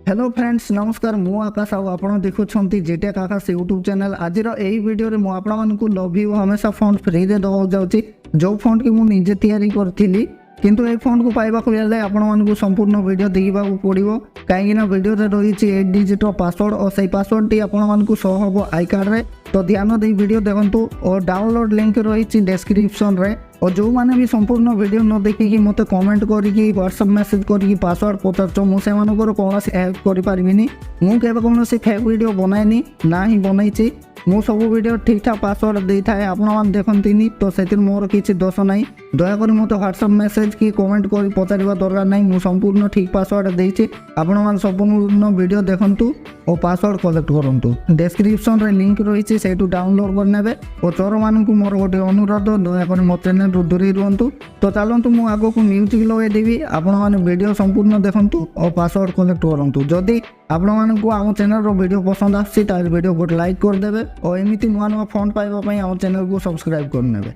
Hello friends नमस्कार मु आकाश आपण देखुं जेटेक आकाश यूट्यूब चैनल आज यही वीडियो रे आपको लव यू हमेशा फॉन्ट फ्री रे दवा जाऊँगी जो फॉन्ट की मुझे तैयारी करी किंतु ए फॉन्ट को पाइबा आपण संपूर्ण वीडियो देखा पड़ो कहीं वीडियो रही 8 डिजिट पासवर्ड और से पासवर्ड टी आपको शो हम आई कार्ड रे तो ध्यान दे वीडियो देखंतु और डाउनलोड लिंक रही डिस्क्रिप्शन रे और जो मैंने भी संपूर्ण वीडियो न देखिकी मत कमेंट करके व्हाट्सएप मैसेज करके पासवर्ड पचार मुझे कौन हेल्प करें मुझे कौन फेक वीडियो बनाएनी ना ही बनई मु सब वीडियो ठीक ठाक पासवर्ड दे था आपण देखती तो से मोर किसी दोष ना दयाकोरी मत व्हाट्सएप मैसेज कि कमेंट कर पचार दरकार ना मुझे संपूर्ण ठीक पासवर्ड देती आपण संपूर्ण वीडियो देखंतु और पासवर्ड कलेक्ट करूँ डिस्क्रिप्शन रे लिंक रही से डाउनलोड करने और चोर मानक मोर गोटे अनुरोध दयाकोरी मो चैनल दूरी रुहतु तो चलतु मुझे आग को म्यूजिक लगेदेवी आपण वीडियो संपूर्ण देखंतु और पासवर्ड कलेक्ट करूँ जदि आपण मानक आम चैनल वीडियो पसंद आसी वीडियो गोटे लाइक करदे और एमती नुआ नुआ फॉन्ट पाइबा आम चैनल को सब्सक्राइब करने।